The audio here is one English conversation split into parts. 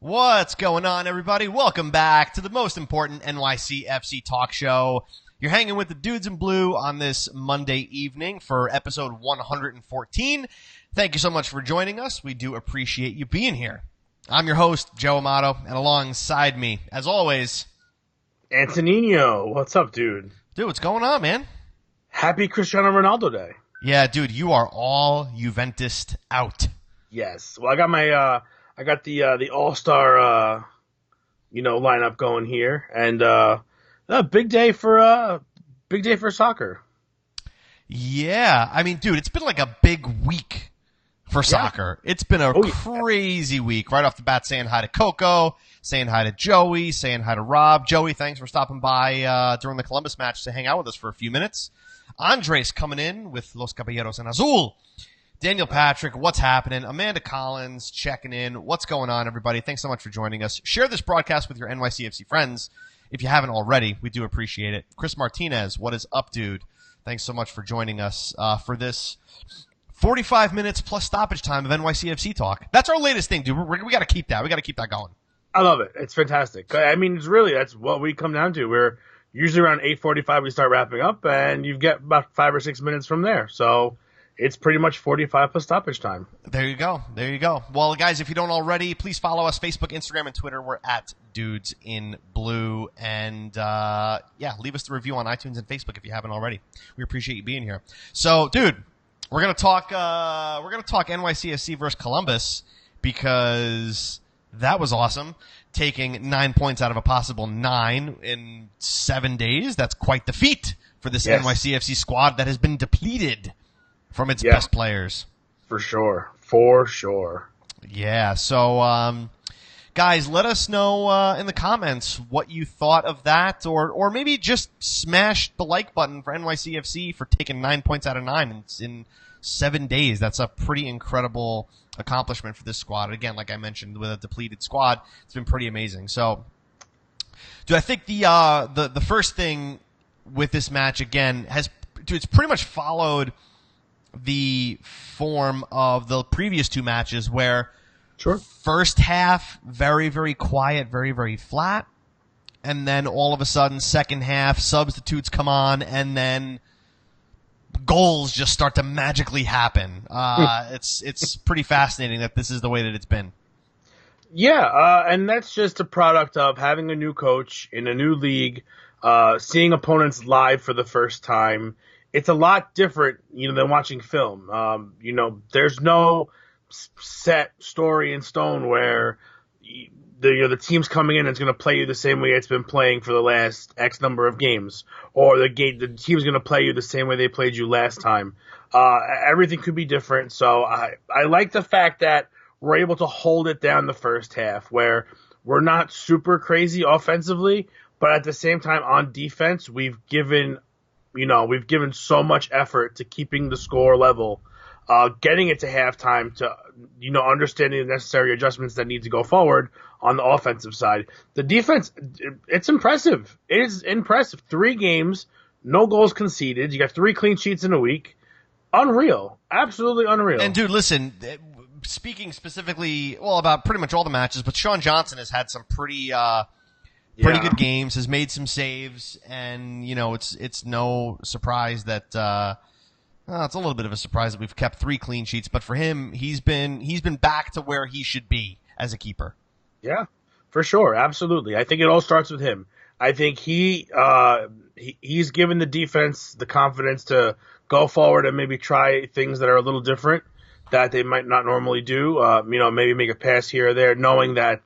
What's going on, everybody? Welcome back to the most important NYCFC Talk Show. You're hanging with the dudes in blue on this Monday evening for episode 114. Thank you so much for joining us. We do appreciate you being here. I'm your host, Joe Amato, and alongside me, as always, Antonino. What's up, dude? Dude, what's going on, man? Happy Cristiano Ronaldo Day. Yeah, dude, you are all Juventus out. Yes. Well, I got the All-Star lineup going here, and a big day for soccer. Yeah, I mean, dude, it's been like a big week for soccer. It's been a crazy week. Right off the bat, saying hi to Coco, saying hi to Joey, saying hi to Rob. Joey, thanks for stopping by during the Columbus match to hang out with us for a few minutes. Andres coming in with Los Caballeros en Azul. Daniel Patrick, what's happening? Amanda Collins checking in. What's going on, everybody? Thanks so much for joining us. Share this broadcast with your NYCFC friends if you haven't already. We do appreciate it. Chris Martinez, what is up, dude? Thanks so much for joining us for this 45 minutes plus stoppage time of NYCFC talk. That's our latest thing, dude. We got to keep that. We got to keep that going. I love it. It's fantastic. I mean, that's what we come down to. We're usually around 8:45 we start wrapping up, and you get about 5 or 6 minutes from there. So it's pretty much 45 plus stoppage time. There you go. There you go. Well, guys, if you don't already, please follow us, Facebook, Instagram, and Twitter. We're at Dudes in Blue. And, leave us the review on iTunes and Facebook if you haven't already. We appreciate you being here. So, dude, we're going to talk NYCFC versus Columbus because that was awesome. Taking 9 points out of a possible 9 in 7 days. That's quite the feat for this NYCFC squad that has been depleted from its best players. For sure. Yeah, so, guys, let us know in the comments what you thought of that, or maybe just smash the like button for NYCFC for taking 9 points out of 9 in 7 days. That's a pretty incredible accomplishment for this squad. Again, like I mentioned, with a depleted squad, it's been pretty amazing. So, I think the first thing with this match, again, it's pretty much followed the form of the previous two matches where first half, very, very quiet, very, very flat. And then all of a sudden, second half, substitutes come on, and then goals just start to magically happen. It's pretty fascinating that this is the way that it's been. Yeah, and that's just a product of having a new coach in a new league, seeing opponents live for the first time. It's a lot different, than watching film. There's no set story in stone where the team's coming in and it's going to play you the same way it's been playing for the last X number of games, or the team's going to play you the same way they played you last time. Everything could be different. So I like the fact that we're able to hold it down the first half, where we're not super crazy offensively, but at the same time on defense, we've given so much effort to keeping the score level, getting it to halftime, to, understanding the necessary adjustments that need to go forward on the offensive side. The defense, it's impressive. It is impressive. 3 games, no goals conceded. You got 3 clean sheets in a week. Unreal. Absolutely unreal. And, dude, listen, speaking specifically, about pretty much all the matches, but Sean Johnson has had some pretty good games, has made some saves, and it's no surprise that it's a little bit of a surprise that we've kept 3 clean sheets. But for him, he's been back to where he should be as a keeper. Yeah, for sure, absolutely. I think it all starts with him. I think he's given the defense the confidence to go forward and maybe try things that are a little different that they might not normally do. Maybe make a pass here or there, knowing that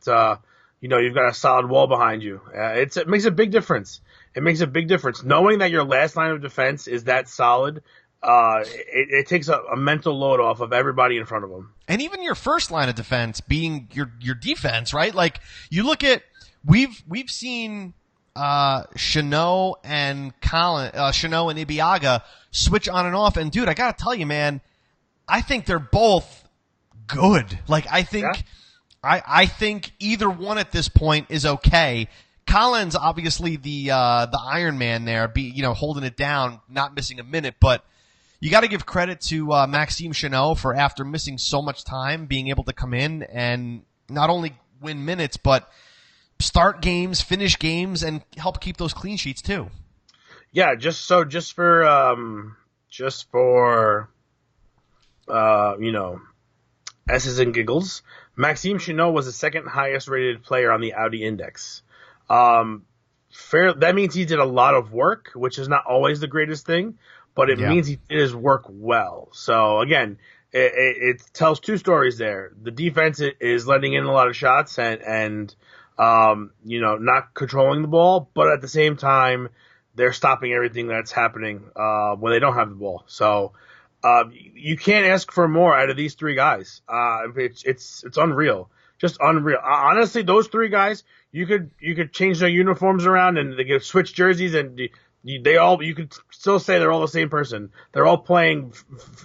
you've got a solid wall behind you. It makes a big difference. It makes a big difference. Knowing that your last line of defense is that solid, it takes a mental load off of everybody in front of them. And even your first line of defense being your defense, right? Like, you look at, we've seen Chanot and Ibiaga switch on and off. And, dude, I got to tell you, man, I think they're both good. Like, I think either one at this point is okay. Collins, obviously the Iron Man there, holding it down, not missing a minute, but you got to give credit to Maxime Chanot for, after missing so much time, being able to come in and not only win minutes, but start games, finish games, and help keep those clean sheets too. Yeah, just for S's and giggles, Maxime Chanot was the second highest rated player on the Audi Index. That means he did a lot of work, which is not always the greatest thing, but it means he did his work well. So again, it tells two stories there. The defense is letting in a lot of shots and not controlling the ball, but at the same time, they're stopping everything that's happening when they don't have the ball. So you can't ask for more out of these three guys. It's unreal, just unreal. Honestly, those three guys, you could change their uniforms around and they could switch jerseys, and you could still say they're all the same person. They're all playing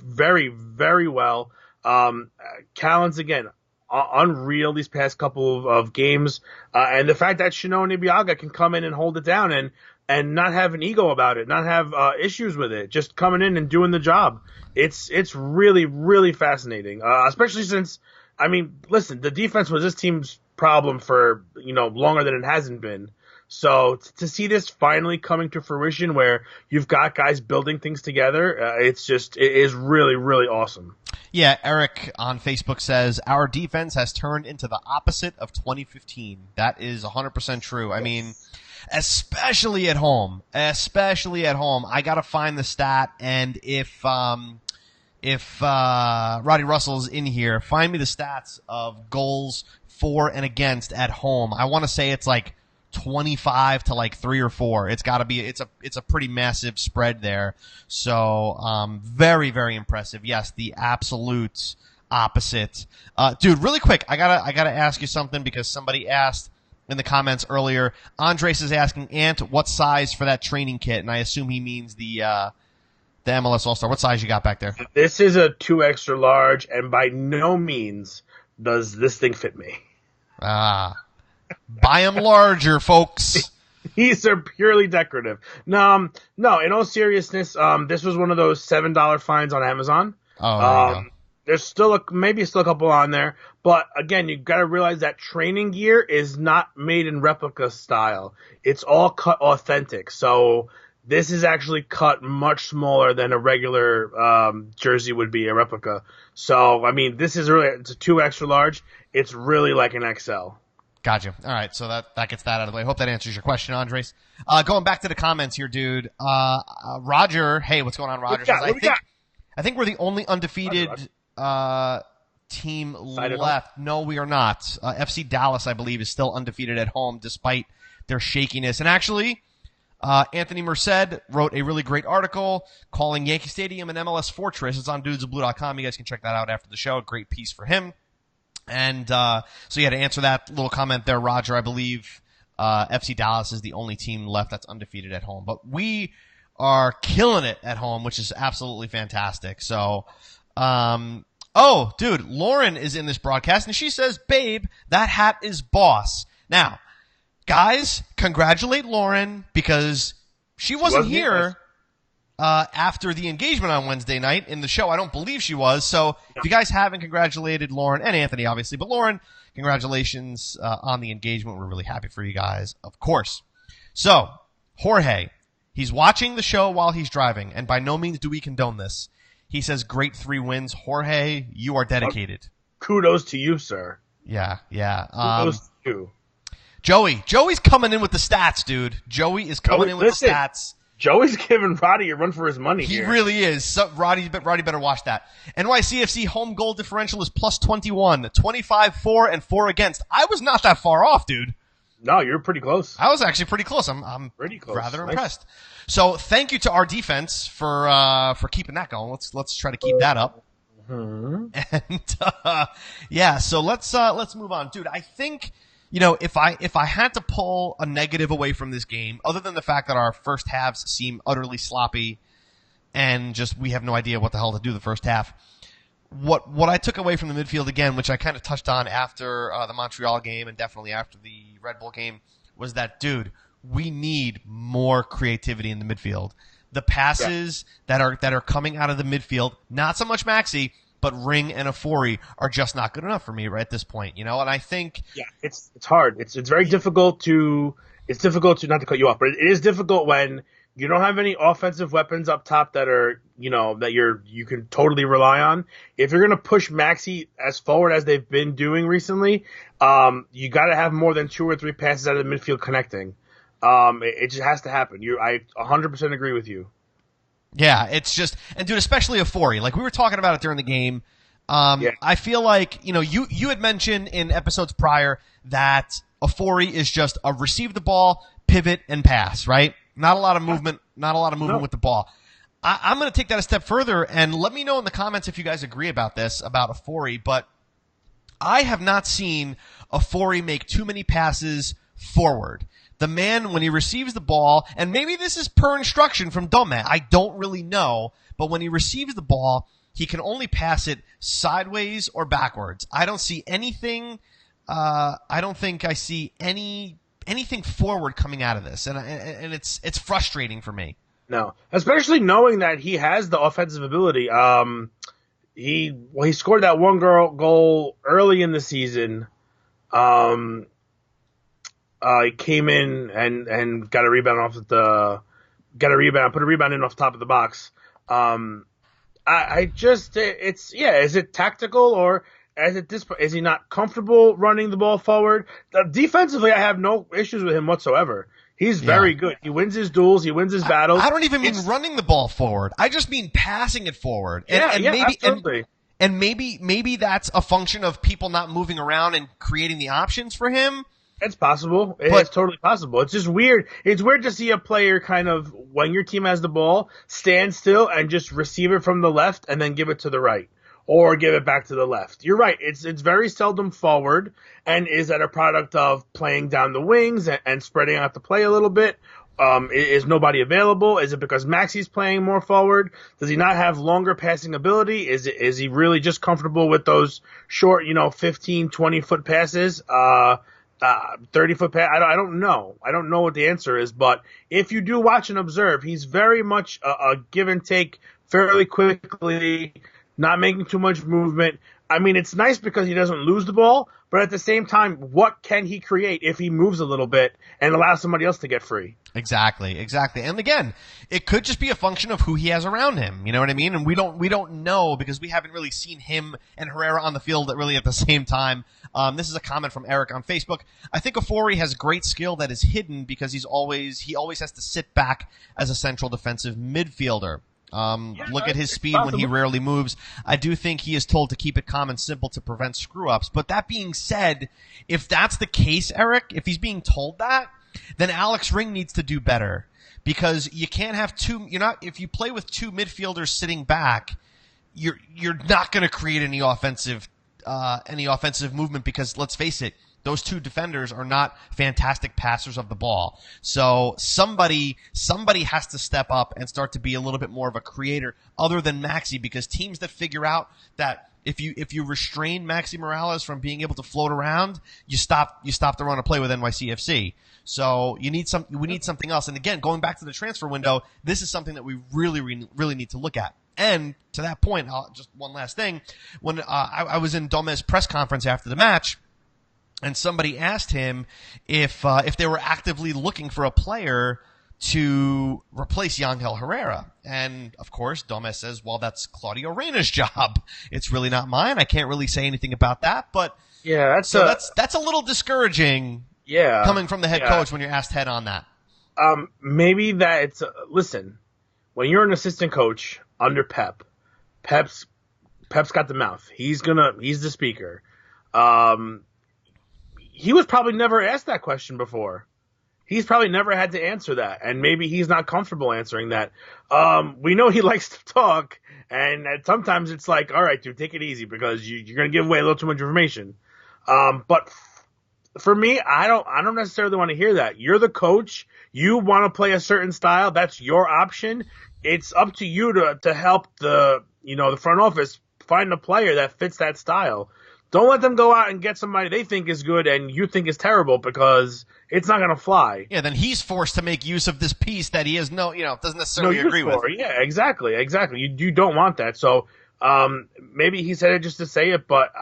very, very well. Callens, again, unreal these past couple of games, and the fact that Chanot and Ibiaga can come in and hold it down and not have an ego about it, not have issues with it, just coming in and doing the job. It's really, really fascinating, especially since, I mean, listen, the defense was this team's problem for longer than it hasn't been. So to see this finally coming to fruition, where you've got guys building things together, it is really, really awesome. Yeah, Eric on Facebook says, our defense has turned into the opposite of 2015. That is 100% true. I mean, especially at home. I gotta find the stat, and if Roddy Russell's in here, find me the stats of goals for and against at home. I want to say it's like 25 to like 3 or 4. It's got to be. It's a pretty massive spread there. So very, very impressive. Yes, the absolute opposite. Dude, really quick, I gotta ask you something, because somebody asked in the comments earlier. Andres is asking, Ant, what size for that training kit? And I assume he means the MLS All-Star. What size you got back there? This is a 2 extra large, and by no means does this thing fit me. Buy them larger, folks. These are purely decorative. No, in all seriousness, this was one of those $7 finds on Amazon. Oh, there's maybe still a couple on there, but again, you got to realize that training gear is not made in replica style. It's all cut authentic. So this is actually cut much smaller than a regular jersey would be, a replica. So I mean, it's a 2 extra large. It's really like an XL. Gotcha. All right, so that gets that out of the way. I hope that answers your question, Andres. Going back to the comments here, dude. Roger, hey, what's going on, Roger? I think we're the only undefeated team left. No, we are not. FC Dallas, I believe, is still undefeated at home despite their shakiness. And actually, Anthony Merced wrote a really great article calling Yankee Stadium an MLS fortress. It's on dudesofblue.com. You guys can check that out after the show. A great piece for him. And so yeah, to answer that little comment there, Roger, I believe FC Dallas is the only team left that's undefeated at home. But we are killing it at home, which is absolutely fantastic. So, oh, dude, Lauren is in this broadcast, and she says, babe, that hat is boss. Now, guys, congratulate Lauren, because she wasn't here after the engagement on Wednesday night in the show. I don't believe she was. So if you guys haven't congratulated Lauren, and Anthony, obviously, but Lauren, congratulations on the engagement. We're really happy for you guys, of course. So, Jorge, he's watching the show while he's driving, and by no means do we condone this. He says, great 3 wins. Jorge, you are dedicated. Kudos to you, sir. Yeah. Kudos to you. Joey's coming in with the stats, dude. Joey is coming in with the stats. Joey's giving Roddy a run for his money here. He really is. So, Roddy better watch that. NYCFC home goal differential is plus 21. 25 for and 4 against. I was not that far off, dude. No, you're pretty close. I was actually pretty close. I'm pretty close. Rather impressed. So thank you to our defense for keeping that going. Let's try to keep that up. Mm-hmm. And yeah, so let's move on, dude. I think, if I had to pull a negative away from this game, other than the fact that our first halves seem utterly sloppy and just we have no idea what the hell to do the first half, what I took away from the midfield again, which I kind of touched on after the Montreal game and definitely after the Red Bull game, was that, dude, we need more creativity in the midfield. The passes that are coming out of the midfield, not so much Maxi, but Ring and Ofori are just not good enough for me right at this point, And I think it's hard. It's very difficult to not to cut you off, but it is difficult when you don't have any offensive weapons up top that are that you can totally rely on. If you're gonna push Maxey as forward as they've been doing recently, you got to have more than 2 or 3 passes out of the midfield connecting. It just has to happen. I 100% agree with you. Yeah, it's just, and dude, especially Ofori. Like we were talking about it during the game. I feel like you had mentioned in episodes prior that Ofori is just a receive the ball, pivot, and pass, right? Not a lot of movement. With the ball. I'm going to take that a step further, and let me know in the comments if you guys agree about this about Ofori. But I have not seen Ofori make too many passes forward. The man, when he receives the ball, and maybe this is per instruction from Dome, I don't really know, but when he receives the ball, he can only pass it sideways or backwards. I don't see anything. I don't think I see anything forward coming out of this, and it's frustrating for me. No, especially knowing that he has the offensive ability. He scored that one goal early in the season. He came in and got a rebound put a rebound in off the top of the box. Is it tactical or is he not comfortable running the ball forward? Defensively, I have no issues with him whatsoever. He's very good. He wins his duels. He wins his battles. I don't even mean running the ball forward. I just mean passing it forward. Absolutely. And maybe that's a function of people not moving around and creating the options for him. It's possible. It's totally possible. It's just weird. It's weird to see a player kind of, when your team has the ball, stand still and just receive it from the left and then give it to the right. Or give it back to the left. You're right. It's very seldom forward. And is that a product of playing down the wings and spreading out the play a little bit? Is nobody available? Is it because Maxey's playing more forward? Does he not have longer passing ability? Is he really just comfortable with those short, 15, 20-foot passes? 30-foot pass? I don't know. I don't know what the answer is. But if you do watch and observe, he's very much a give and take fairly quickly, not making too much movement. I mean, it's nice because he doesn't lose the ball, but at the same time, what can he create if he moves a little bit and allows somebody else to get free? Exactly. And again, it could just be a function of who he has around him. You know what I mean? And we don't know because we haven't really seen him and Herrera on the field really at the same time. This is a comment from Eric on Facebook. I think Ofori has great skill that is hidden because he always has to sit back as a central defensive midfielder. Look at his speed when he rarely moves. I do think he is told to keep it calm and simple to prevent screw-ups. But that being said, if that's the case, Eric, if he's being told that, then Alex Ring needs to do better. Because you can't have if you play with 2 midfielders sitting back, you're not going to create any offensive movement because let's face it, those 2 defenders are not fantastic passers of the ball. So somebody has to step up and start to be a little bit more of a creator other than Maxey, because teams that figure out that if you restrain Maxey Morales from being able to float around, you stop the run of play with NYCFC. So we need something else. And again, going back to the transfer window, this is something that we really, really need to look at. And to that point, just one last thing. When I was in Dome's press conference after the match, and somebody asked him if they were actively looking for a player to replace Yangel Herrera. And, of course, Dome says, well, that's Claudio Reyna's job. It's really not mine. I can't really say anything about that. But that's a little discouraging coming from the head coach when you're asked head on that. Maybe that listen, when you're an assistant coach under Pep's got the mouth. He's the speaker. He was probably never asked that question before. He's probably never had to answer that, and maybe he's not comfortable answering that. We know he likes to talk, and sometimes it's like, all right, dude, take it easy because you're going to give away a little too much information. But for me, I don't necessarily want to hear that. You're the coach. You want to play a certain style. That's your option. It's up to you to help the front office find a player that fits that style. Don't let them go out and get somebody they think is good and you think is terrible, because it's not going to fly. Yeah, then he's forced to make use of this piece that he has doesn't necessarily agree with. Yeah, exactly. You don't want that. So Maybe he said it just to say it, but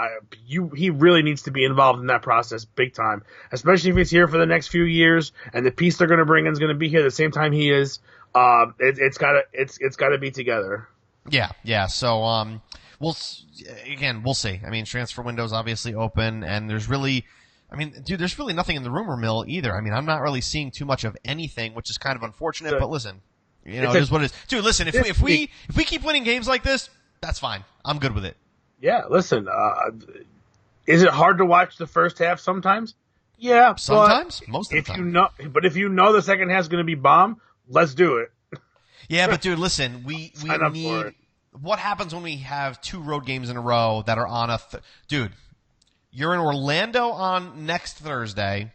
he really needs to be involved in that process big time, especially if he's here for the next few years and the piece they're going to bring in is going to be here at the same time he is. It's gotta be together. Yeah. So we'll see. I mean, transfer window's obviously open, and there's really nothing in the rumor mill either. I mean, I'm not really seeing too much of anything, which is kind of unfortunate. But listen, it is what it is. Dude, listen, if we keep winning games like this, that's fine. I'm good with it. Yeah, listen. Is it hard to watch the first half sometimes? Yeah, sometimes. Most of the time. If you know the second half's going to be bomb, let's do it. Yeah, but dude, listen, we need. What happens when we have 2 road games in a row that are on dude? You're in Orlando on next Thursday,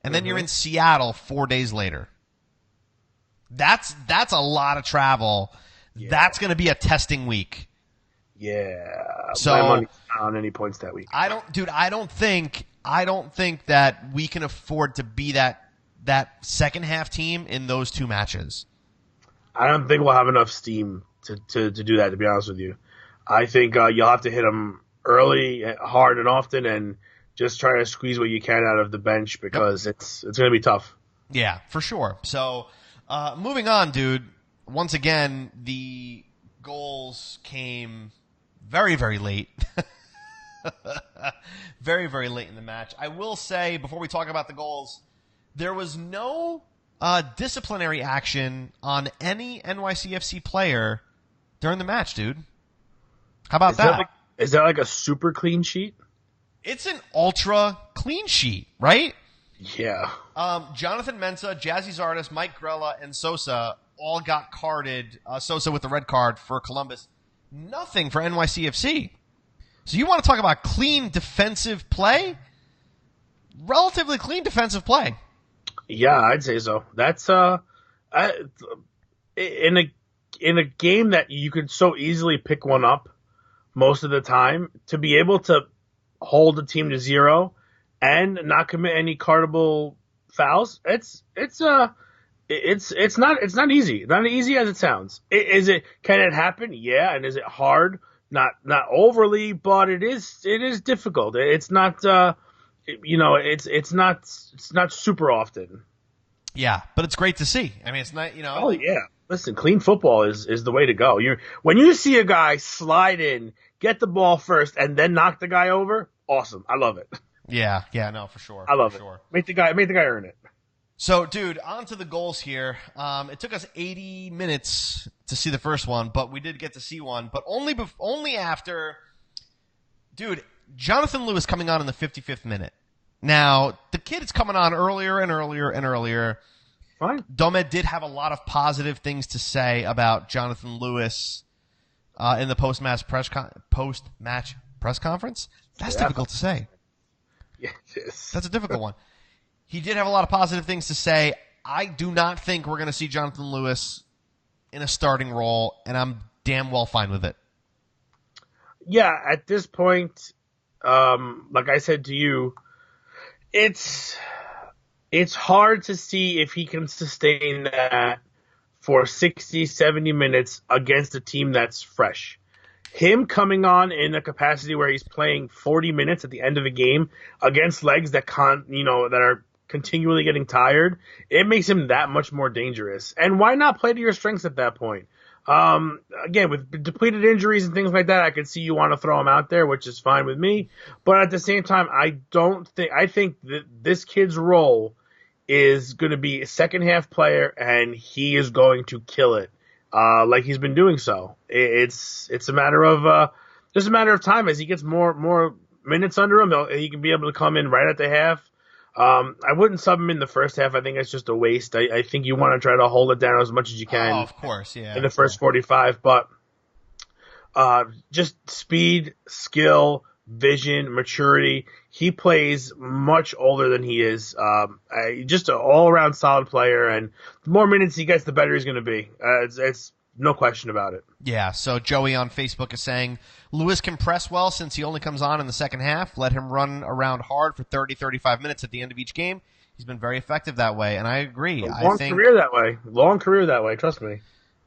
and then you're in Seattle 4 days later. That's a lot of travel. Yeah. That's going to be a testing week. Yeah. So my money's not on any points that week. I don't think that we can afford to be that second half team in those 2 matches. I don't think we'll have enough steam to do that, to be honest with you. I think you'll have to hit them early, hard, and often, and just try to squeeze what you can out of the bench because it's going to be tough. Yeah, for sure. So moving on, dude. Once again, the goals came very, very late. Very, very late in the match. I will say, before we talk about the goals, there was no disciplinary action on any NYCFC player during the match, dude. How about that? Is that like a super clean sheet? It's an ultra clean sheet, right? Yeah. Jonathan Mensah, Jazzy Zardes, Mike Grella, and Sosa all got carded. Sosa with the red card for Columbus. Nothing for NYCFC. So you want to talk about clean defensive play? Relatively clean defensive play. Yeah, I'd say so. That's in a game that you could so easily pick one up most of the time, to be able to hold the team to 0 and not commit any cardable fouls. It's not easy. Not as easy as it sounds. Can it happen? Yeah. And is it hard? Not overly, but it is difficult. It's not it's not super often. Yeah, but it's great to see. I mean, it's not, Oh yeah. Listen, clean football is the way to go. When you see a guy slide in, get the ball first, and then knock the guy over, awesome. I love it. Yeah, no, for sure. I love it. Make the guy earn it. So, dude, on to the goals here. It took us 80 minutes to see the first one, but we did get to see one. But only after, dude, Jonathan Lewis coming on in the 55th minute. Now, the kid is coming on earlier and earlier and earlier. Fine. Domed did have a lot of positive things to say about Jonathan Lewis in the post-match press conference. That's difficult to say. Yeah, it is. That's a difficult one. He did have a lot of positive things to say. I do not think we're going to see Jonathan Lewis in a starting role, and I'm damn well fine with it. Yeah, at this point, like I said to you, it's hard to see if he can sustain that for 60, 70 minutes against a team that's fresh. Him coming on in a capacity where he's playing 40 minutes at the end of a game against legs that that are continually getting tired, it makes him that much more dangerous. And why not play to your strengths at that point? Again, with depleted injuries and things like that, I could see you want to throw him out there, which is fine with me. But at the same time, I think that this kid's role is going to be a second half player, and he is going to kill it, like he's been doing so. It's a matter of just a matter of time as he gets more minutes under him. He can be able to come in right at the half. I wouldn't sub him in the first half. I think it's just a waste. I think you want to try to hold it down as much as you can. Oh, of course, yeah. In the first 45, but just speed, skill, vision, maturity. He plays much older than he is. Just an all-around solid player, and the more minutes he gets, the better he's going to be. It's no question about it. Yeah, so Joey on Facebook is saying, Lewis can press well since he only comes on in the second half. Let him run around hard for 30, 35 minutes at the end of each game. He's been very effective that way, and I agree. Long career that way. Trust me.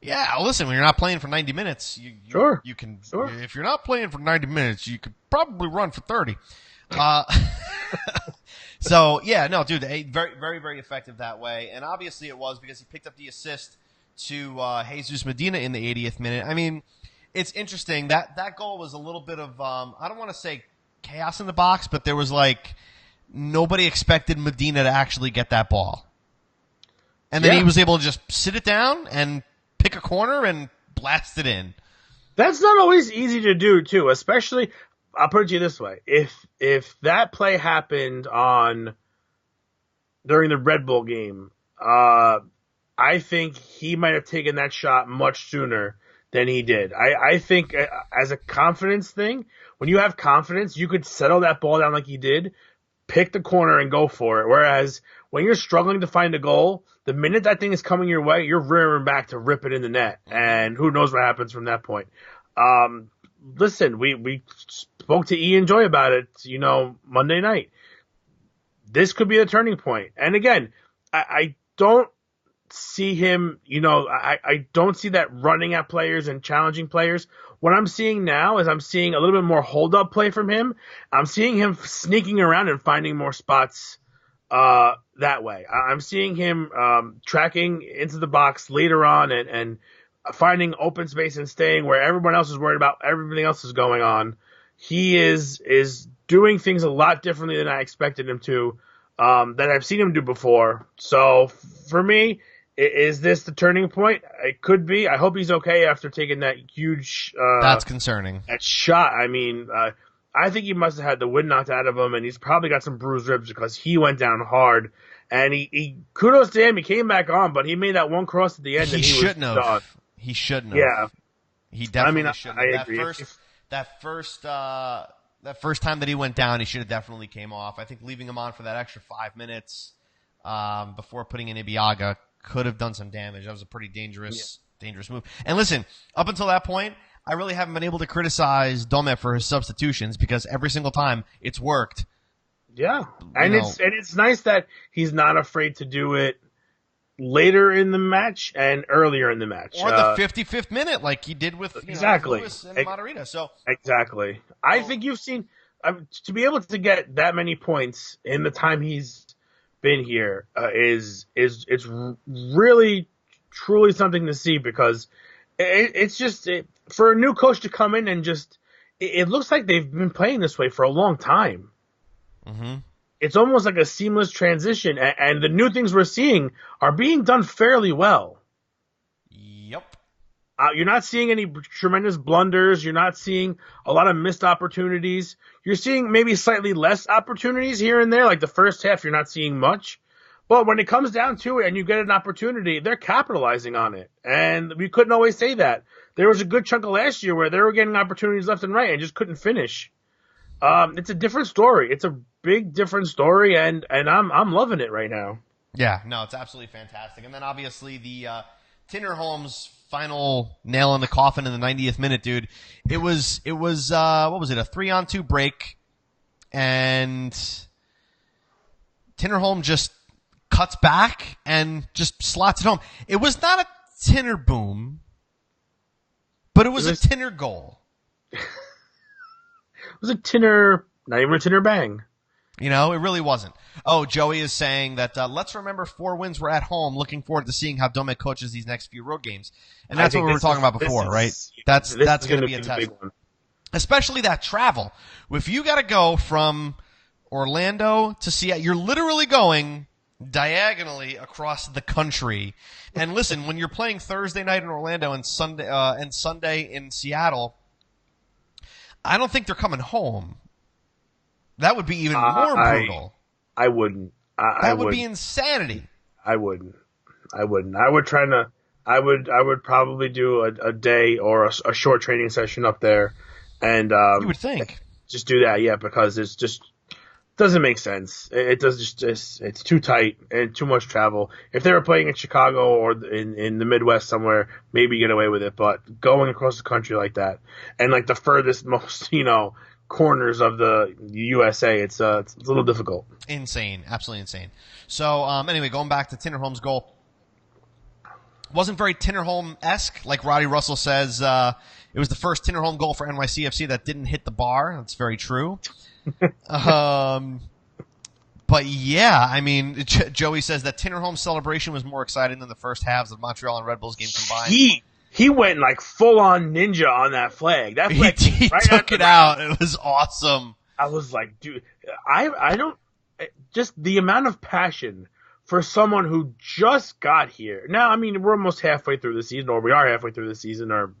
Yeah, listen, when you're not playing for 90 minutes, you can. Sure. If you're not playing for 90 minutes, you could probably run for 30. So yeah, no, dude, very, very, very effective that way, and obviously it was because he picked up the assist to Jesus Medina in the 80th minute. I mean, it's interesting that goal was a little bit of I don't want to say chaos in the box, but there was like nobody expected Medina to actually get that ball, and then he was able to just sit it down and pick a corner and blast it in. That's not always easy to do, too, especially, I'll put it to you this way. If that play happened during the Red Bull game, I think he might have taken that shot much sooner than he did. I think as a confidence thing, when you have confidence, you could settle that ball down like he did, pick the corner and go for it. Whereas when you're struggling to find a goal, the minute that thing is coming your way, you're rearing back to rip it in the net. And who knows what happens from that point. Listen, we spoke to Ian Joy about it, Monday night. This could be the turning point. And again, I don't see him, I don't see that running at players and challenging players. What I'm seeing now is I'm seeing a little bit more hold-up play from him. I'm seeing him sneaking around and finding more spots that way. I'm seeing him tracking into the box later on and finding open space and staying where everyone else is worried about everything else is going on. He is doing things a lot differently than I expected him to, that I've seen him do before. So for me, is this the turning point? It could be. I hope he's okay after taking that huge that's concerning. That shot. I mean, I think he must have had the wind knocked out of him, and he's probably got some bruised ribs because he went down hard. And he kudos to him. He came back on, but he made that one cross at the end. He shouldn't have. Done. He shouldn't have. Yeah, he definitely shouldn't have. I agree. That first time that he went down, he should have definitely came off. I think leaving him on for that extra 5 minutes before putting in Ibiaga could have done some damage. That was a pretty dangerous move. And listen, up until that point, I really haven't been able to criticize Dome for his substitutions because every single time it's worked. Yeah, and it's nice that he's not afraid to do it later in the match and earlier in the match, or the 55th minute, like he did with Lewis and Matarrita. So exactly, I think you've seen to be able to get that many points in the time he's been here is it's really truly something to see because it's just for a new coach to come in and just it looks like they've been playing this way for a long time. Mm-hmm. It's almost like a seamless transition, and the new things we're seeing are being done fairly well. Yep. You're not seeing any tremendous blunders. You're not seeing a lot of missed opportunities. You're seeing maybe slightly less opportunities here and there. Like the first half, you're not seeing much. But when it comes down to it and you get an opportunity, they're capitalizing on it. And we couldn't always say that. There was a good chunk of last year where they were getting opportunities left and right and just couldn't finish. It's a different story. It's a big different story, and I'm loving it right now. Yeah, no, it's absolutely fantastic. And then obviously the Tinnerholm's final nail in the coffin in the 90th minute, dude. It was what was it? A 3-on-2 break, and Tinnerholm just cuts back and just slots it home. It was not a Tinner boom, but it was a Tinner goal. It was a Tinner, not even a Tinner bang. It really wasn't. Oh, Joey is saying that let's remember 4 wins were at home. Looking forward to seeing how Dome coaches these next few road games. And that's what we were talking about before, right? That's going to be a test. Especially that travel. If you got to go from Orlando to Seattle, you're literally going diagonally across the country. And listen, when you're playing Thursday night in Orlando and Sunday in Seattle, I don't think they're coming home. That would be even more brutal. I wouldn't. That would be insanity. I wouldn't. I would probably do a day or a short training session up there, and you would think just do that, yeah, because it's just doesn't make sense. It does just it's too tight and too much travel. If they were playing in Chicago or in the Midwest somewhere, maybe get away with it, but going across the country like that and like the furthest most corners of the USA, it's a little difficult. Insane, absolutely insane. So anyway, going back to Tinnerholm's goal, Wasn't very Tinnerholm-esque, like Roddy Russell says. It was the first Tinnerholm goal for NYCFC that didn't hit the bar. That's very true. But yeah, I mean, Joey says that Tinnerholm's celebration was more exciting than the first halves of Montreal and Red Bulls game combined. He went like full on ninja on that flag. That flag he right took it out. It was awesome. I was like, dude, I don't just the amount of passion for someone who just got here. Now, I mean, we're almost halfway through the season, or we are halfway through the season, or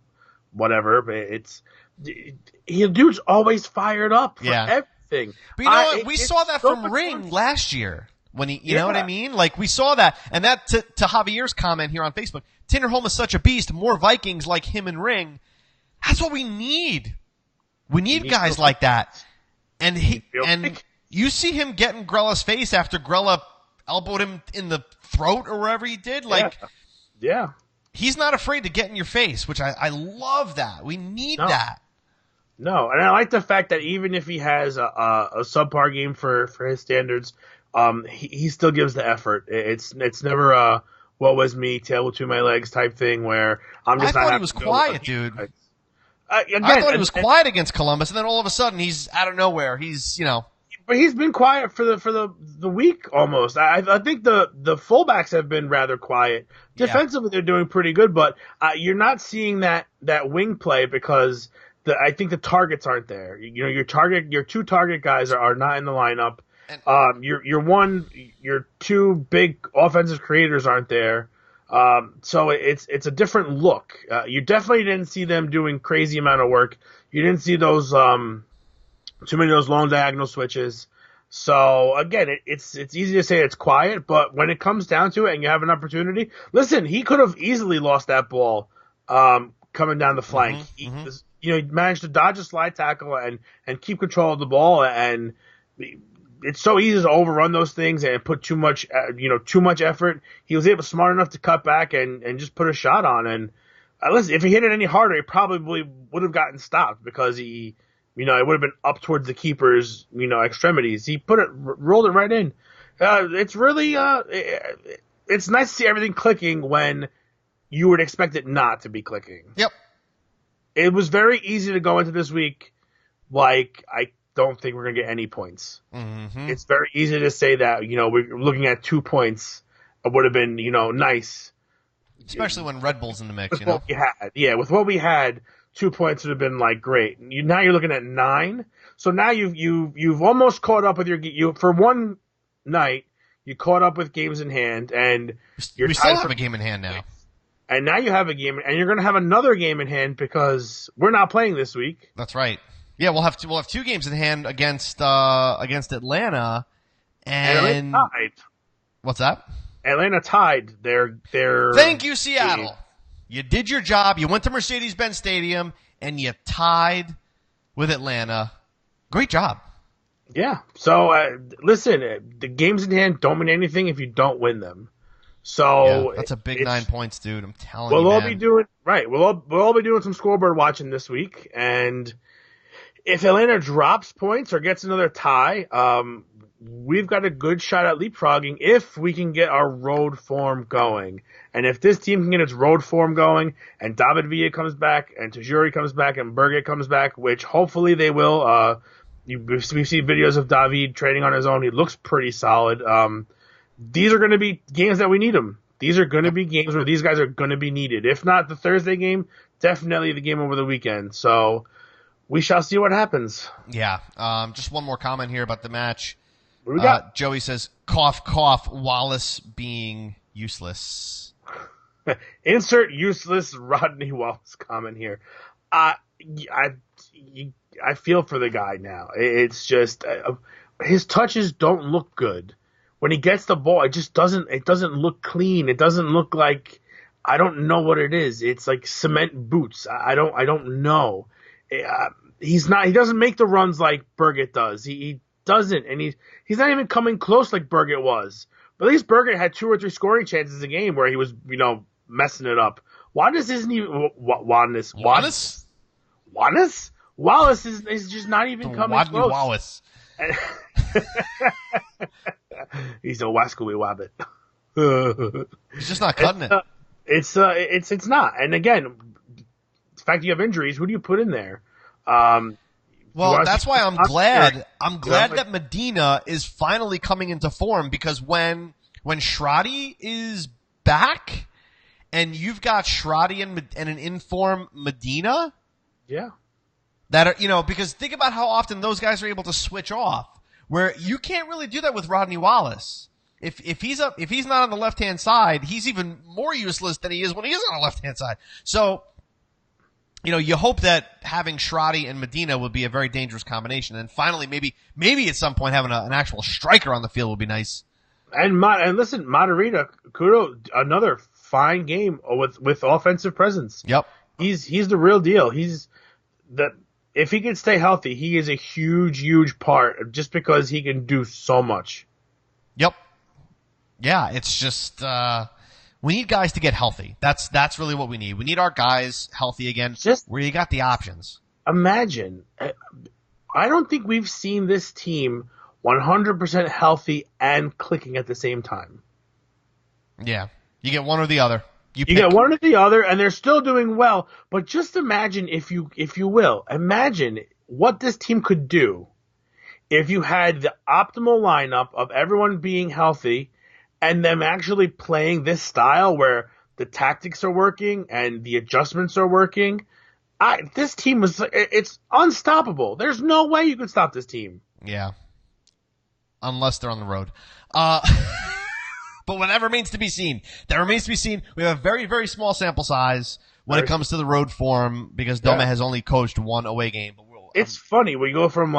whatever. But dude's always fired up for everything. But you know what? We saw that from Ring last year when he, you know what I mean? Like we saw that, and that to Javier's comment here on Facebook. Tinnerholm is such a beast. More Vikings like him and Ring. That's what we need. We need guys like that. And you see him get in Grella's face after Grella elbowed him in the throat or wherever he did. Like, yeah. He's not afraid to get in your face, which I love that. We need that. No, and I like the fact that even if he has a subpar game for his standards, he still gives the effort. It's never a what was me, tail between my legs type thing where I'm just. I thought he was quiet, dude. I thought he was quiet against Columbus, and then all of a sudden he's out of nowhere. He's But he's been quiet for the week almost. I think the fullbacks have been rather quiet. Defensively, they're doing pretty good, but you're not seeing that wing play because I think the targets aren't there. Your two target guys are not in the lineup. Your two big offensive creators aren't there. So it's a different look. You definitely didn't see them doing crazy amount of work. You didn't see those too many of those long diagonal switches. So again, it's easy to say it's quiet, but when it comes down to it and you have an opportunity, listen, he could have easily lost that ball coming down the flank. He managed to dodge a slide tackle and keep control of the ball, and it's so easy to overrun those things and put too much effort. He was smart enough to cut back and just put a shot on. And listen, if he hit it any harder, he probably would have gotten stopped because it would have been up towards the keeper's, extremities. He rolled it right in. It's really, it's nice to see everything clicking when you would expect it not to be clicking. Yep. It was very easy to go into this week like, I don't think we're going to get any points. Mm-hmm. It's very easy to say that, we're looking at 2 points. It would have been, nice. Especially when Red Bull's in the mix, with what we had. Yeah, with what we had, 2 points would have been like great. Now you're looking at 9. So now you've almost caught up with for one night. You caught up with games in hand, and we still have a game in hand now. And now you have a game, and you're going to have another game in hand because we're not playing this week. That's right. Yeah, we'll have 2 games in hand against Atlanta, and Atlanta tied. What's that? Atlanta tied their. Thank you, Seattle. Game. You did your job. You went to Mercedes-Benz Stadium, and you tied with Atlanta. Great job. Yeah. So, listen, the games in hand don't mean anything if you don't win them. So that's a big 9 points, dude. I'm telling you, We'll all man. be doing right. We'll all be doing some scoreboard watching this week, and if Atlanta drops points or gets another tie, we've got a good shot at leapfrogging if we can get our road form going. And if this team can get its road form going, and David Villa comes back, and Tajuri comes back, and Burgett comes back, which hopefully they will. We see videos of David training on his own. He looks pretty solid. These are going to be games that we need them. These are going to be games where these guys are going to be needed. If not the Thursday game, definitely the game over the weekend. So we shall see what happens. Yeah. Just one more comment here about the match. What do we got? Joey says, cough, cough, Wallace being useless. Insert useless Rodney Wallace comment here. I feel for the guy now. It's just his touches don't look good. When he gets the ball, it doesn't look clean. It doesn't look like, I don't know what it is. It's like cement boots. I don't know. He doesn't make the runs like Burgett does. He doesn't, and he's not even coming close like Burgett was. But at least Burgett had 2 or 3 scoring chances a game where he was, messing it up. Wallace isn't even Wallace is just not even coming close. Wallace. He's a wascally wabbit. He's just not cutting it. It's not. And again, the fact that you have injuries, who do you put in there? Well, that's why I'm glad. I'm glad like, that Medina is finally coming into form, because when Schradi is back and you've got Schradi and an in-form Medina, yeah, that are, because think about how often those guys are able to switch off, where you can't really do that with Rodney Wallace. If he's not on the left-hand side, he's even more useless than he is when he is on the left-hand side. So, you hope that having Schradi and Medina would be a very dangerous combination. And finally, maybe at some point having an actual striker on the field would be nice. And listen, Matarrita, kudos, another fine game with offensive presence. Yep. He's the real deal. If he can stay healthy, he is a huge part, just because he can do so much. Yep. Yeah, it's just we need guys to get healthy. That's really what we need. We need our guys healthy again, just where you got the options. Imagine, I don't think we've seen this team 100% healthy and clicking at the same time. Yeah, you get one or the other. You get one or the other, and they're still doing well. But just imagine, if you will, imagine what this team could do if you had the optimal lineup of everyone being healthy and them actually playing this style where the tactics are working and the adjustments are working. This team it's unstoppable. There's no way you could stop this team. Yeah. Unless they're on the road. But that remains to be seen. That remains to be seen. We have a very, very small sample size when it comes to the road form, because Dome has only coached one away game. But it's funny. We go from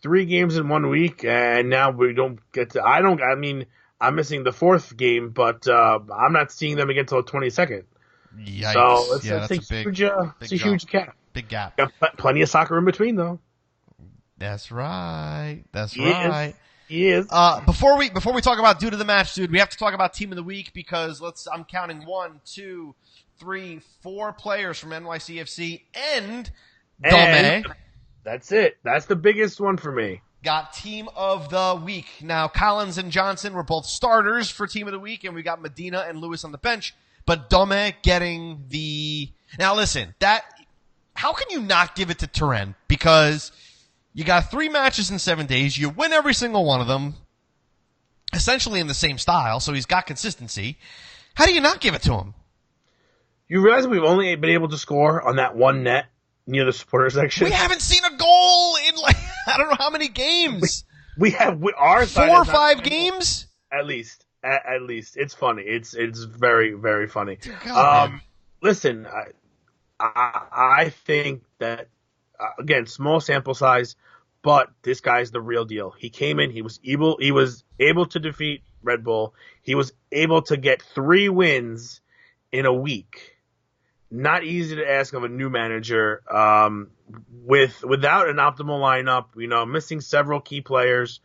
3 games in 1 week, and now we don't get to. I'm missing the 4th game, but I'm not seeing them again until the 22nd. Yikes. So it's a huge gap. Big gap. Got plenty of soccer in between, though. That's right. That's right. He is. Before we talk about due to the match, dude, we have to talk about team of the week, because I'm counting 1, 2, 3, 4 players from NYCFC and Dome. That's it. That's the biggest one for me. Got team of the week. Now, Collins and Johnson were both starters for team of the week, and we got Medina and Lewis on the bench. But Dome getting the... Now, listen, how can you not give it to Turin? Because you got 3 matches in 7 days. You win every single one of them, essentially in the same style, so he's got consistency. How do you not give it to him? You realize we've only been able to score on that one net near the supporter section? We haven't seen a goal in I don't know how many games. Our 4 or 5 games? At least. It's funny. It's very, very funny. God, listen, I think that, again, small sample size, but this guy's the real deal. He came in, he was able to defeat Red Bull. He was able to get 3 wins in a week. Not easy to ask of a new manager, without an optimal lineup, missing several key players.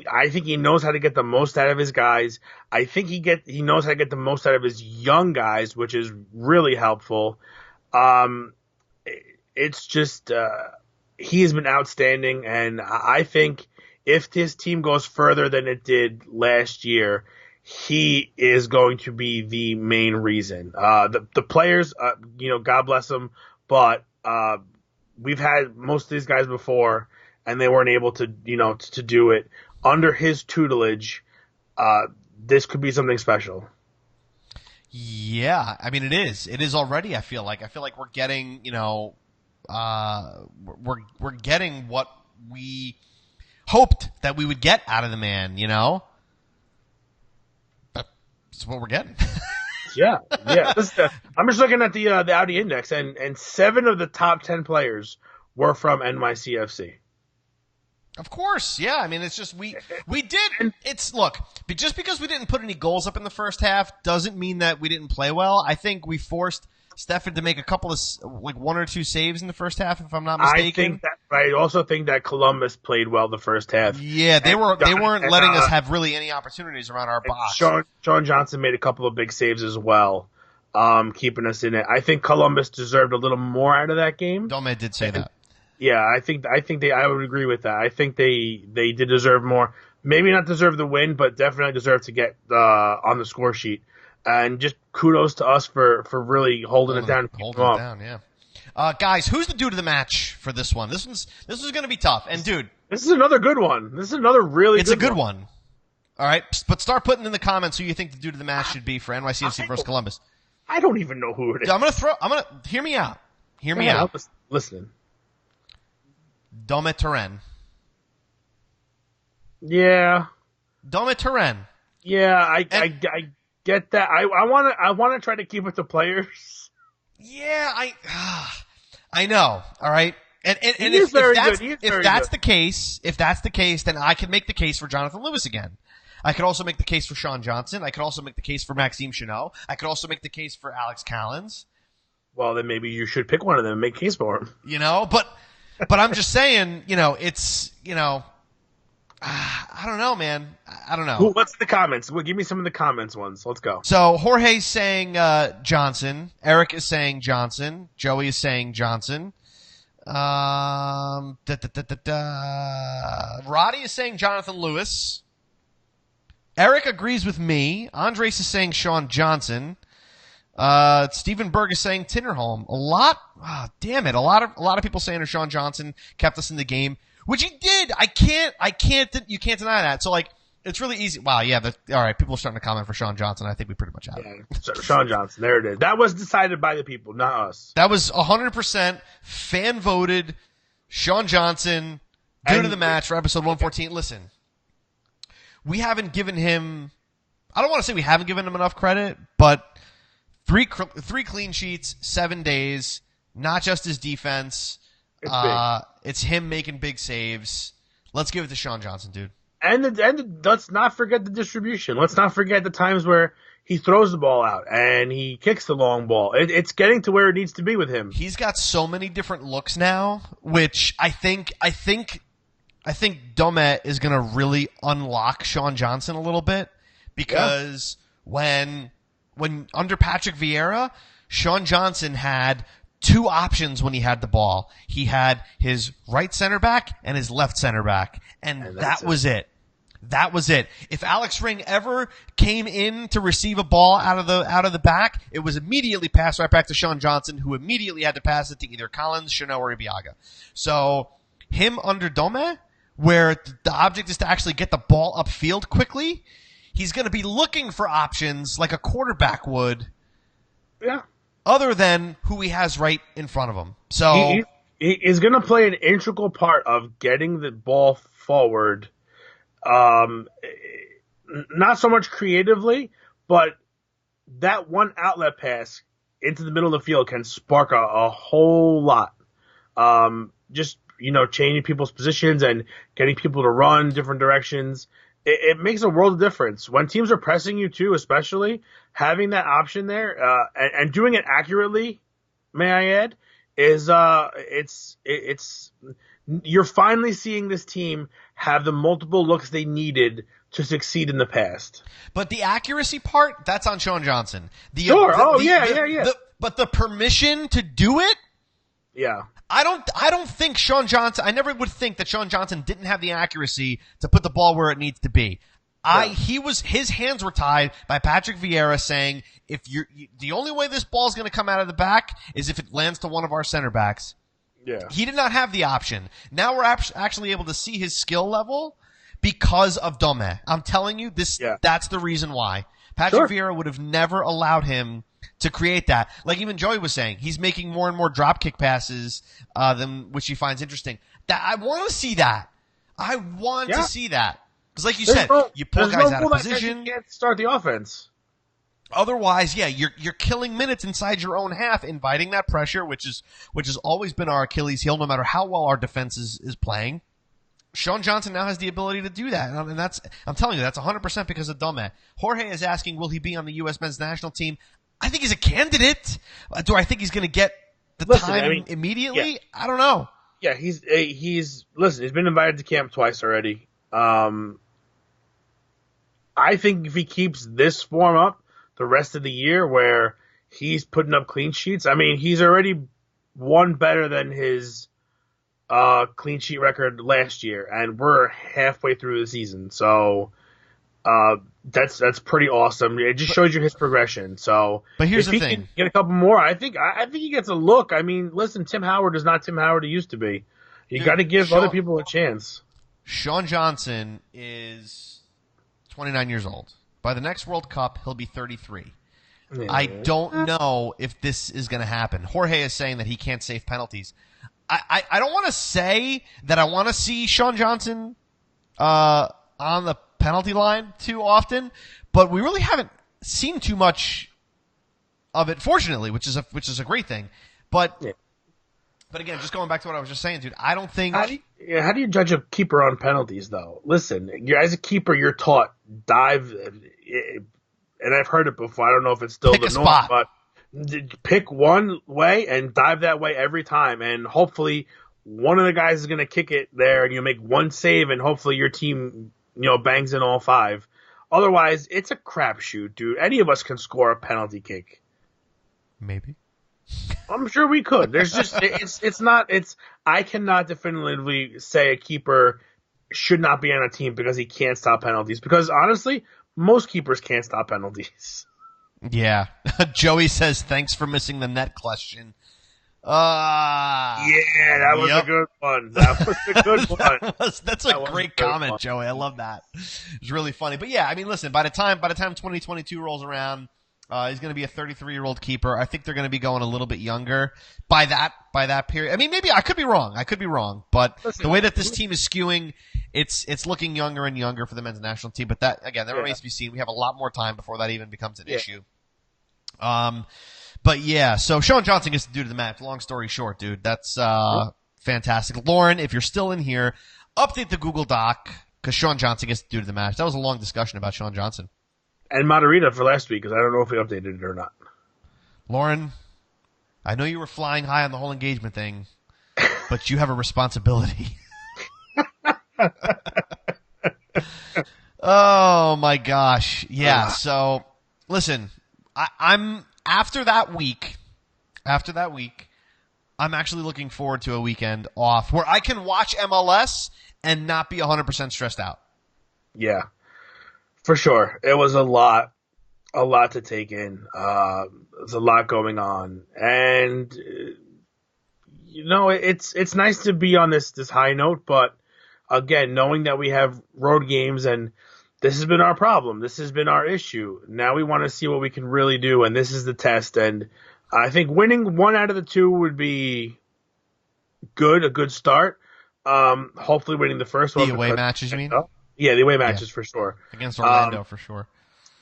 I think he knows how to get the most out of his guys. I think he knows how to get the most out of his young guys, which is really helpful. It's just, he has been outstanding. And I think if this team goes further than it did last year, he is going to be the main reason. The players, God bless them, but we've had most of these guys before, and they weren't able to do it. Under his tutelage, this could be something special. Yeah, I mean, it is. It is already. I feel like we're getting, we're getting what we hoped that we would get out of the man. That's what we're getting. Yeah. Listen, I'm just looking at the Audi Index, and 7 of the top 10 players were from NYCFC. Of course, yeah. I mean, it's just we did. Look, just because we didn't put any goals up in the first half doesn't mean that we didn't play well. I think we forced Stefan to make a couple of 1 or 2 saves in the first half, if I'm not mistaken. I also think that Columbus played well the first half. Yeah, they weren't letting us have really any opportunities around our box. Sean Johnson made a couple of big saves as well, keeping us in it. I think Columbus deserved a little more out of that game. Dome did say that. Yeah, I would agree with that. I think they did deserve more. Maybe not deserve the win, but definitely deserve to get on the score sheet. And just kudos to us for really holding it down. Holding it down, yeah. Guys, who's the dude of the match for this one? This is going to be tough. And dude, this is another good one. This is another really it's a good one. All right, but start putting in the comments who you think the dude of the match should be for NYCFC versus Columbus. I don't even know who it is. I'm gonna hear me out. Hear me out. Listening. Dome Turen. Yeah. Dome Turen. Yeah, I get that. I want to try to keep it to players. Yeah, I know. All right. And if that's the case, then I can make the case for Jonathan Lewis again. I could also make the case for Sean Johnson. I could also make the case for Maxime Chanot. I could also make the case for Alex Callens. Well, then maybe you should pick one of them and make a case for him. But I'm just saying, it's, I don't know, man. I don't know. What's the comments? Well, give me some of the comments ones. Let's go. So Jorge's saying Johnson. Eric is saying Johnson. Joey is saying Johnson. Roddy is saying Jonathan Lewis. Eric agrees with me. Andres is saying Sean Johnson. Stephen Berg is saying Tinnerholm. A lot of people saying Sean Johnson kept us in the game, which he did. You can't deny that. So it's really easy. Wow. Yeah. All right. People are starting to comment for Sean Johnson. I think we pretty much have it. So Sean Johnson. There it is. That was decided by the people, not us. That was 100% fan voted. Sean Johnson, dude of the match for episode 114. Listen, we haven't given him, I don't want to say we haven't given him enough credit, but three clean sheets, 7 days, not just his defense. It's him making big saves. Let's give it to Sean Johnson, dude. And let's not forget the distribution. Let's not forget the times where he throws the ball out and he kicks the long ball. It's getting to where it needs to be with him. He's got so many different looks now, which I think Domet is going to really unlock Sean Johnson a little bit because when under Patrick Vieira, Sean Johnson had two options when he had the ball. He had his right center back and his left center back, and that was it. That was it. If Alex Ring ever came in to receive a ball out of the back, it was immediately passed right back to Sean Johnson, who immediately had to pass it to either Collins, Chanot, or Ibiaga. So him under Dome, where the object is to actually get the ball upfield quickly, he's going to be looking for options like a quarterback would. Yeah. Other than who he has right in front of him. So he is going to play an integral part of getting the ball forward. Not so much creatively, but that one outlet pass into the middle of the field can spark a whole lot. Just, changing people's positions and getting people to run different directions. It makes a world of difference. When teams are pressing you too, especially, having that option there, and doing it accurately, may I add, is, you're finally seeing this team have the multiple looks they needed to succeed in the past. But the accuracy part, that's on Sean Johnson. But the permission to do it? Yeah. I don't think Sean Johnson, I never would think that Sean Johnson didn't have the accuracy to put the ball where it needs to be. His hands were tied by Patrick Vieira saying, the only way this ball is going to come out of the back is if it lands to one of our center backs. Yeah. He did not have the option. Now we're actually able to see his skill level because of Dome. I'm telling you, that's the reason why. Patrick Vieira would have never allowed him to create that. Like even Joey was saying, he's making more and more drop kick passes, which he finds interesting. I want to see that. I want to see that. Because like you said, you pull guys out of position. You can't start the offense. Otherwise, you're killing minutes inside your own half, inviting that pressure, which has always been our Achilles heel, no matter how well our defense is playing. Sean Johnson now has the ability to do that, and I'm telling you, that's 100% because of Dome. Jorge is asking, will he be on the U.S. men's national team? I think he's a candidate. Do I think he's going to get the time immediately? Yeah. I don't know. Yeah, he's been invited to camp twice already. I think if he keeps this form up the rest of the year where he's putting up clean sheets, he's already one better than his clean sheet record last year, and we're halfway through the season. So That's pretty awesome. It just shows you his progression. So, but here's if the he thing: can get a couple more, I think he gets a look. I mean, listen, Tim Howard is not Tim Howard he used to be. You got to give other people a chance. Sean Johnson is 29 years old. By the next World Cup, he'll be 33. Yeah. I don't know if this is going to happen. Jorge is saying that he can't save penalties. I don't want to say that I want to see Sean Johnson on the penalty line too often, but we really haven't seen too much of it, fortunately, which is a great thing. But again, just going back to what I was just saying, dude, I don't think. How do you judge a keeper on penalties, though? Listen, as a keeper, you're taught dive, and I've heard it before. I don't know if it's still the norm, but pick one way and dive that way every time, and hopefully one of the guys is going to kick it there, and you make one save, and hopefully your team, bangs in all five. Otherwise, it's a crapshoot, dude. Any of us can score a penalty kick. Maybe. I'm sure we could. There's just I cannot definitively say a keeper should not be on a team because he can't stop penalties. Because honestly, most keepers can't stop penalties. Yeah. Joey says, thanks for missing the net question. Yeah, that was a good one. That was a good one. That's a great comment, Joey. I love that. It was really funny. But yeah, I mean, listen, by the time 2022 rolls around, he's going to be a 33-year-old keeper. I think they're going to be going a little bit younger by that period. I mean, maybe I could be wrong. But the way that this team is skewing, it's looking younger and younger for the men's national team. But that remains to be seen. We have a lot more time before that even becomes an issue. But yeah, so Sean Johnson gets to do the match. Long story short, dude, that's fantastic. Lauren, if you're still in here, update the Google Doc because Sean Johnson gets to do the match. That was a long discussion about Sean Johnson. And Matarita for last week, because I don't know if we updated it or not. Lauren, I know you were flying high on the whole engagement thing, but you have a responsibility. Oh, my gosh. Yeah, so, listen, I'm after that week, I'm actually looking forward to a weekend off where I can watch MLS and not be 100% stressed out. Yeah. For sure. It was a lot to take in. There's a lot going on. And, it's nice to be on this high note, but again, knowing that we have road games and this has been our problem. This has been our issue. Now we want to see what we can really do, and this is the test. And I think winning one out of the two would be a good start. Hopefully winning the first one. The away matches, you mean? Yeah, the away matches for sure. Against Orlando for sure.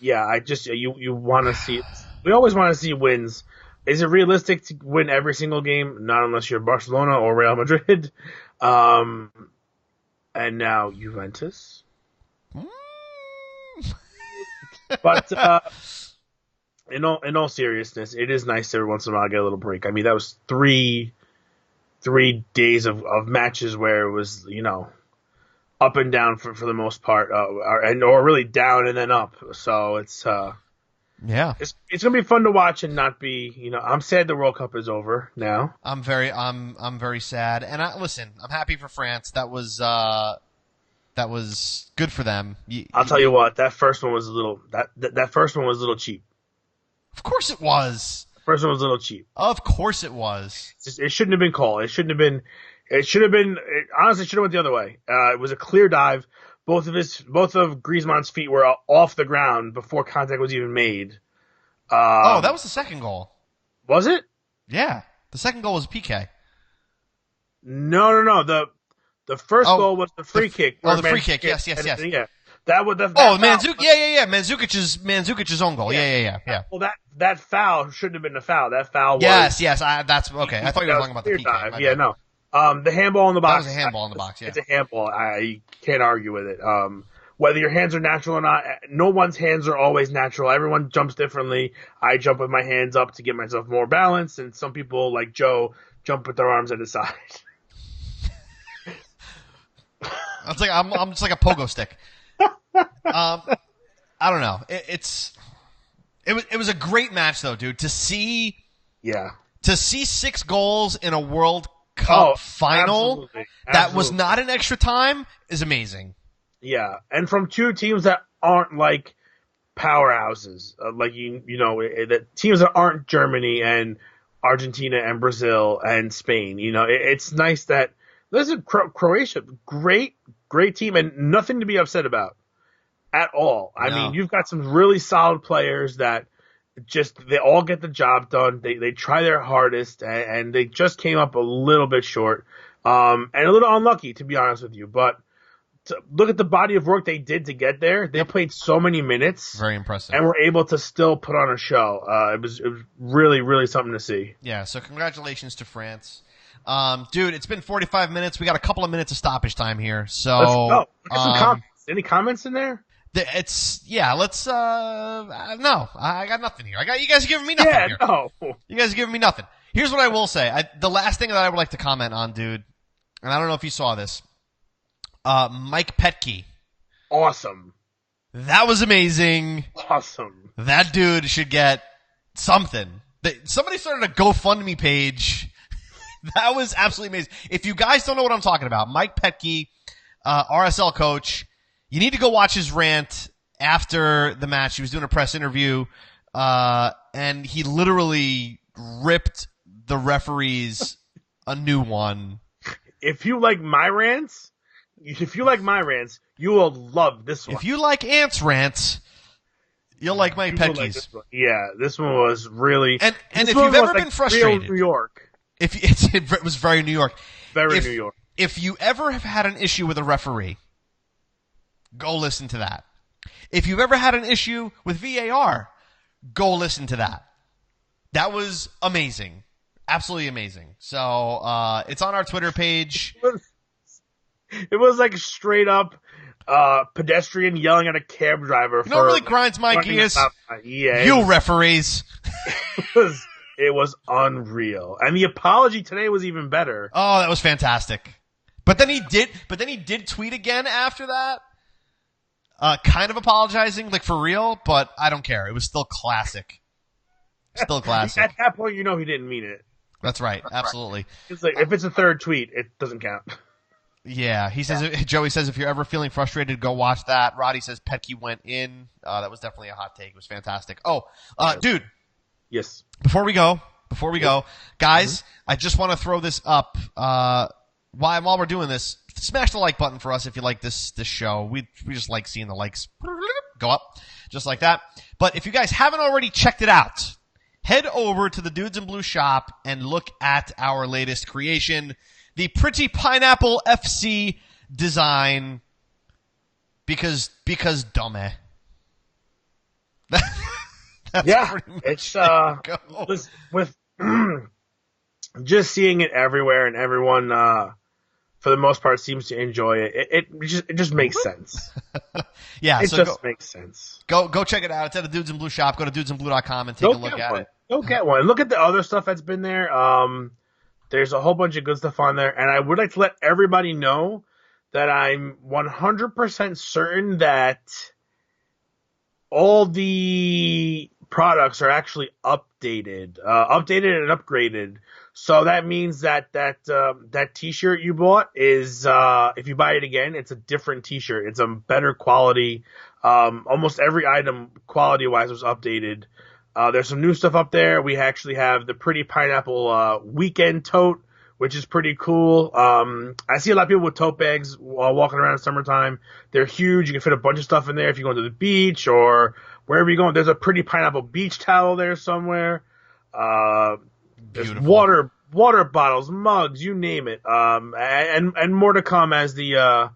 Yeah, you want to see – we always want to see wins. Is it realistic to win every single game? Not unless you're Barcelona or Real Madrid. And now Juventus. But in all seriousness, it is nice every once in a while to get a little break. I mean, that was three days of matches where it was, up and down for the most part, or really down and then up. So it's it's gonna be fun to watch and not be, I'm sad the World Cup is over now. I'm very sad, and I'm happy for France. That was good for them. I'll tell you what, that first one was a little cheap. Of course it was. The first one was a little cheap. Of course it was. It shouldn't have been called. It should have been. Honestly, should have went the other way. It was a clear dive. Both of Griezmann's feet were off the ground before contact was even made. That was the second goal. Was it? Yeah, the second goal was PK. No. The first goal was the free kick. The free kick. Yes. Yeah. That would Mandzukic. Yeah. Mandzukic's own goal. Yeah. Well, that foul shouldn't have been a foul. That foul was. Yes. That's okay. I thought you were talking about the PK. Dive. Yeah, no. The handball in the box. That was a handball in the box. Yeah. It's a handball. I can't argue with it. Whether your hands are natural or not, no one's hands are always natural. Everyone jumps differently. I jump with my hands up to get myself more balance, and some people, like Joe, jump with their arms at the side. I'm just like a pogo stick. I don't know. It was a great match though, dude. To see 6 goals in a World Cup final absolutely. that was not in extra time is amazing. Yeah, and from two teams that aren't like powerhouses, like the teams that aren't Germany and Argentina and Brazil and Spain. It's nice that listen, Croatia, great team, and nothing to be upset about at all. I mean, No. you've got some really solid players that they all get the job done. They try their hardest, and they just came up a little bit short, and a little unlucky, to be honest with you. But to look at the body of work they did to get there. They played so many minutes. Very impressive. And were able to still put on a show. It was really, really something to see. Yeah, so congratulations to France. Dude, it's been 45 minutes. We got a couple of minutes of stoppage time here. So Let's go. Look at some comments. Any comments in there? Let's no, I got nothing here. You guys are giving me nothing here. No. You guys are giving me nothing. Here's what I will say. The last thing that I would like to comment on, dude, and I don't know if you saw this. Mike Petke. Awesome. That was amazing. Awesome. That dude should get something. Somebody started a GoFundMe page. That was absolutely amazing. If you guys don't know what I'm talking about, Mike Petke, RSL coach, you need to go watch his rant after the match. He was doing a press interview, and he literally ripped the referees a new one. If you like my rants, you will love this one. If you like Ant's rants, you'll like Mike Petke's. This one was really. And if you've ever been frustrated, real New York. It was very New York. New York. If you ever have had an issue with a referee, go listen to that. If you've ever had an issue with VAR, go listen to that. That was amazing. Absolutely amazing. So it's on our Twitter page. It was like straight up pedestrian yelling at a cab driver. You know what really grinds my gears? You referees. It was unreal. And the apology today was even better. Oh, that was fantastic. But then he did tweet again after that. Kind of apologizing, like for real, but I don't care. It was still classic. Still classic. At that point, he didn't mean it. That's right. Absolutely. It's like, if it's a third tweet, it doesn't count. Yeah, Joey says if you're ever feeling frustrated, go watch that. Roddy says Petke went in. That was definitely a hot take. It was fantastic. Oh, dude. Yes. Before we go, guys, I just want to throw this up. While we're doing this, smash the like button for us if you like this show. We just like seeing the likes go up, just like that. But if you guys haven't already checked it out, head over to the Dudes in Blue shop and look at our latest creation, the Pretty Pineapple FC design, because dummy. Yeah, it's with just seeing it everywhere and everyone for the most part seems to enjoy it. It just makes sense. Yeah, it just makes sense. Go check it out. It's at the Dudes in Blue shop. Go to dudesinblue.com and take a look at it. Go get one. Look at the other stuff that's been there. There's a whole bunch of good stuff on there, and I would like to let everybody know that I'm 100% certain that all the products are actually updated and upgraded. So that means that T-shirt you bought is, if you buy it again, it's a different T-shirt. It's a better quality. Almost every item quality-wise was updated. There's some new stuff up there. We actually have the Pretty Pineapple weekend tote, which is pretty cool. I see a lot of people with tote bags while walking around in summertime. They're huge. You can fit a bunch of stuff in there if you're going to the beach or wherever you're going. There's a Pretty Pineapple beach towel there somewhere. There's water bottles, mugs, you name it. And more to come as the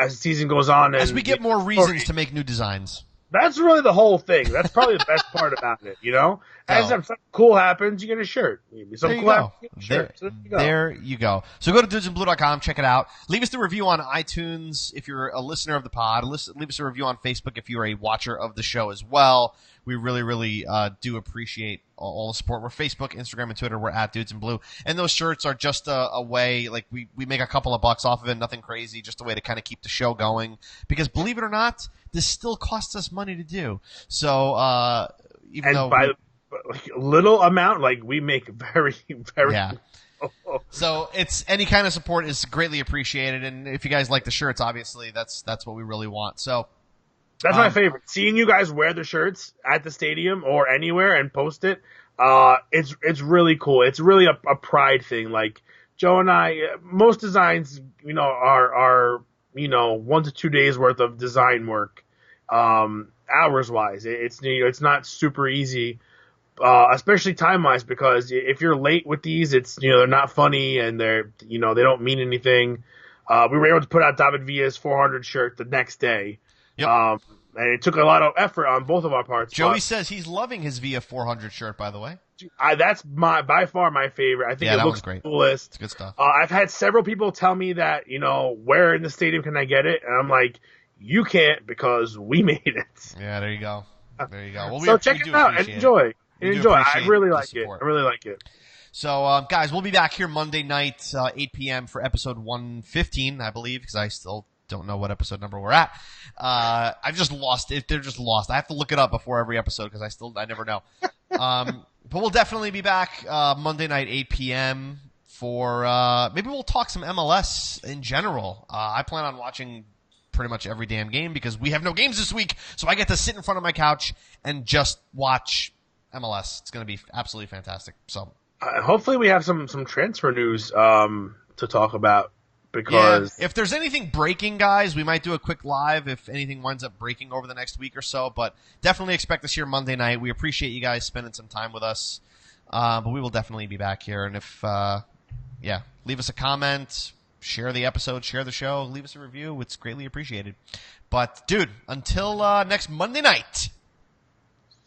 season goes on. As we get more reasons to make new designs. That's really the whole thing. That's probably the best part about it, As something cool happens, you get a shirt. Something cool happens, you get a shirt. So there you go. So go to dudesinblue.com, check it out. Leave us a review on iTunes if you're a listener of the pod. Leave us a review on Facebook if you're a watcher of the show as well. We really, really do appreciate all the support. We're Facebook, Instagram, and Twitter. We're at Dudes in Blue. And those shirts are just a way, like we make a couple of bucks off of it, nothing crazy, just a way to kind of keep the show going. Because believe it or not, this still costs us money to do. So even though little amount, like we make very, very So it's any kind of support is greatly appreciated, and if you guys like the shirts, obviously that's what we really want. So that's my favorite. Seeing you guys wear the shirts at the stadium or anywhere and post it, it's really cool. It's really a pride thing. Like Joe and I, most designs, are 1 to 2 days worth of design work, hours wise. It's not super easy. Especially time-wise, because if you're late with these, it's, they're not funny and they're, they don't mean anything. We were able to put out David Villa's 400 shirt the next day. Yep. And it took a lot of effort on both of our parts. Joey says he's loving his Villa 400 shirt, by the way. That's by far my favorite. I think it looks great. Coolest. It's good stuff. I've had several people tell me that, where in the stadium can I get it? And I'm like, you can't because we made it. Yeah, there you go. Well, so check it out and enjoy. I really like it. So, guys, we'll be back here Monday night, 8 p.m. for episode 115, I believe, because I still don't know what episode number we're at. I've just lost it. They're just lost. I have to look it up before every episode because I never know. But we'll definitely be back Monday night, 8 p.m. for maybe we'll talk some MLS in general. I plan on watching pretty much every damn game because we have no games this week, so I get to sit in front of my couch and just watch MLS. It's going to be absolutely fantastic. So hopefully we have some transfer news to talk about, because if there's anything breaking, guys, we might do a quick live if anything winds up breaking over the next week or so, but definitely expect us here Monday night. We appreciate you guys spending some time with us, but we will definitely be back here. And if leave us a comment, share the episode, share the show, leave us a review. It's greatly appreciated. But dude, until next Monday night,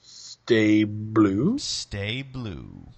stay blue. Stay blue.